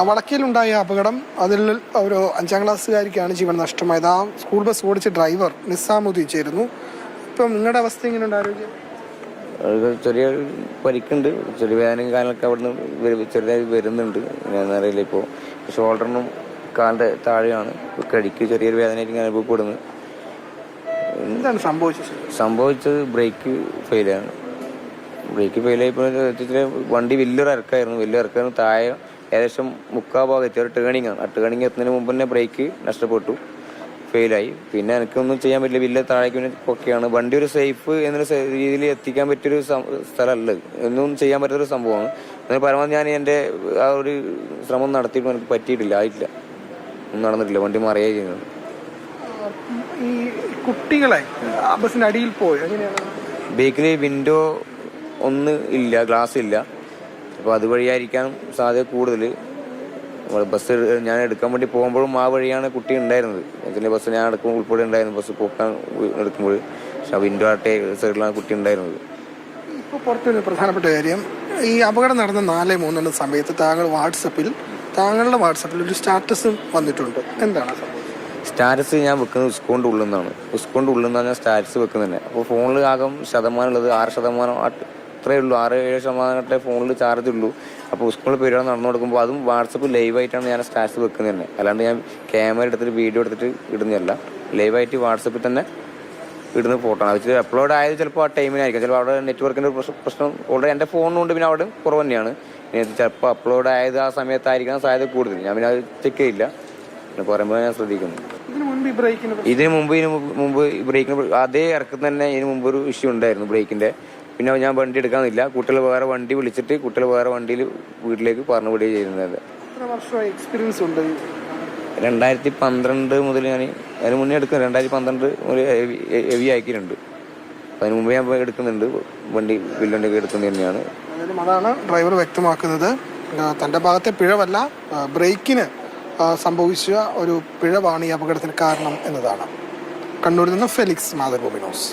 വടക്കയിലുണ്ടായ അപകടം, അതിൽ ഒരു 5ാം ക്ലാസ്സുകാരിക്കാണ് ജീവൻ നഷ്ടമായത്. ആ സ്കൂൾ ബസ് ഓടിച്ച ഡ്രൈവർ നിസാമുദ്ദീൻ ചേരുന്നു. ഇപ്പം നിങ്ങളുടെ അവസ്ഥ എങ്ങനെയുണ്ട്? ആരോഗ്യം ചെറിയ പരിക്കുണ്ട്, ചെറിയ വേദനയും കാലൊക്കെ അവിടുന്ന് ചെറുതായി വരുന്നുണ്ട്. എന്നറിയില്ല, ഇപ്പോൾ ഷോൾഡറിനും കാലിൻ്റെ താഴെയാണ് കടിക്ക് ചെറിയൊരു വേദനയായിട്ട് അനുഭവപ്പെടുന്നത്. എന്താണ് സംഭവിച്ചത്? ബ്രേക്ക് ഫെയിലാണ്. ബ്രേക്ക് ഫെയിലായപ്പോൾ വണ്ടി വലിയൊരു ഇറക്കായിരുന്നു. താഴെ ഏകദേശം 3/4 ഭാഗം എത്തി. ഒരു ടേണിംഗ് ആണ്. ആ ടേണിംഗ് എത്തുന്നതിന് മുമ്പ് തന്നെ ബ്രേക്ക് നഷ്ടപ്പെട്ടു, ഫെയിലായി. പിന്നെ എനിക്കൊന്നും ചെയ്യാൻ പറ്റില്ല, വലിയ താഴേക്ക് പിന്നെ ഒക്കെയാണ്. വണ്ടി ഒരു സേഫ് എന്നൊരു രീതിയിൽ എത്തിക്കാൻ പറ്റിയൊരു സ്ഥലമല്ല, ഒന്നും ചെയ്യാൻ പറ്റാത്തൊരു സംഭവമാണ്. എന്നാൽ പരമാവധി ഞാൻ എൻ്റെ ആ ഒരു ശ്രമം നടത്തിയിട്ട് എനിക്ക് പറ്റിയിട്ടില്ല, ആയിട്ടില്ല, ഒന്നും നടന്നിട്ടില്ല. വണ്ടി മറിയുക ചെയ്യുന്നത്. ഈ കുട്ടികളെ ബസ്സിന്റെ അടിയിൽ പോയി ബേക്കിൽ വിൻഡോ ഒന്ന് ഇല്ല, ഗ്ലാസ് ഇല്ല. അപ്പോൾ അതുവഴിയായിരിക്കാൻ സാധ്യത കൂടുതൽ. ബസ് ഞാൻ എടുക്കാൻ വേണ്ടി പോകുമ്പോഴും ആ വഴിയാണ് കുട്ടി ഉണ്ടായിരുന്നത്. അതിൻ്റെ ബസ് ഞാൻ എടുക്കുമ്പോൾ ഉൾപ്പെടെ ഉണ്ടായിരുന്നു, ബസ് പോക്കാൻ എടുക്കുമ്പോൾ. പക്ഷെ വിൻഡോ ആട്ടെ സൈഡിലാണ് കുട്ടി ഉണ്ടായിരുന്നത്. ഇപ്പോൾ പുറത്തൊരു പ്രധാനപ്പെട്ട കാര്യം, ഈ അപകടം നടന്ന 4:03 സമയത്ത് താങ്കളുടെ വാട്സപ്പിൽ ഒരു സ്റ്റാറ്റസ് വന്നിട്ടുണ്ട്. എന്താണ് സ്റ്റാറ്റസ്? ഞാൻ വെക്കുന്നത് സ്കൂളിൻ്റെ ഉള്ളിൽ നിന്നാണ്. സ്കൂളിൻ്റെ ഉള്ളിൽ നിന്നാണ് ഞാൻ സ്റ്റാറ്റസ് വെക്കുന്നത് തന്നെ. അപ്പോൾ ഫോണിൽ ആകം ശതമാനം ഉള്ളത് 6%, അത്രയേ ഉള്ളൂ. 6-7% ഫോണിൽ ചാർജ് ഉള്ളൂ. അപ്പോൾ സ്കൂളിൽ പരിപാടി നടന്നു കൊടുക്കുമ്പോൾ അതും വാട്സപ്പ് ലൈവായിട്ടാണ് ഞാൻ സ്റ്റാറ്റസ് വെക്കുന്നത് തന്നെ. അല്ലാണ്ട് ഞാൻ ക്യാമറ എടുത്തിട്ട് വീഡിയോ എടുത്തിട്ട് ഇടുന്നതല്ല, ലൈവായിട്ട് വാട്സപ്പിൽ തന്നെ ഇടുന്ന ഫോട്ടോ ആണ്. അത് അപ്ലോഡ് ആയത് ചിലപ്പോൾ ആ ടൈമിനായിരിക്കും, ചിലപ്പോൾ അവിടെ നെറ്റ്വർക്കിൻ്റെ പ്രശ്നം ഓൾറെഡി എൻ്റെ ഫോണിനുണ്ട്, പിന്നെ അവിടെ കുറവ് തന്നെയാണ്. ചിലപ്പോൾ അപ്ലോഡ് ആയത് ആ സമയത്തായിരിക്കാൻ സാധ്യത കൂടുതൽ. ഞാൻ പിന്നെ അത് ചെക്ക് ചെയ്യില്ല, പിന്നെ പറയുമ്പോൾ ഞാൻ ശ്രദ്ധിക്കുന്നു. ഇതിന് മുമ്പ് ബ്രേക്കിന് അതേ ഇറക്കുന്ന തന്നെ ഇതിന് മുമ്പ് ഒരു ഇഷ്യൂ ഉണ്ടായിരുന്നു ബ്രേക്കിൻ്റെ. പിന്നെ ഞാൻ വണ്ടി എടുക്കാനില്ല, കുട്ടികൾ വേറെ വണ്ടി വിളിച്ചിട്ട് കുട്ടികൾ വേറെ വണ്ടിയിൽ വീട്ടിലേക്ക് പറഞ്ഞു വിടുകയും ചെയ്യുന്നത്. 2012 മുതൽ ഞാൻ അതിന് മുന്നേ എടുക്കുന്നത്. 2012 മുതൽ ഹെവി ആക്കിയിട്ടുണ്ട്. അതിന് മുമ്പ് ഞാൻ എടുക്കുന്നുണ്ട്, വണ്ടിയൊക്കെ എടുക്കുന്നത് തന്നെയാണ്. അതാണ് ഡ്രൈവർ വ്യക്തമാക്കുന്നത്. തൻ്റെ ഭാഗത്തെ പിഴവല്ല, ബ്രേക്കിന് സംഭവിച്ച ഒരു പിഴവാണ് ഈ അപകടത്തിന് കാരണം എന്നതാണ്. കണ്ണൂരിൽ നിന്ന് ഫെലിക്സ്, മാതൃഭൂമി ന്യൂസ്.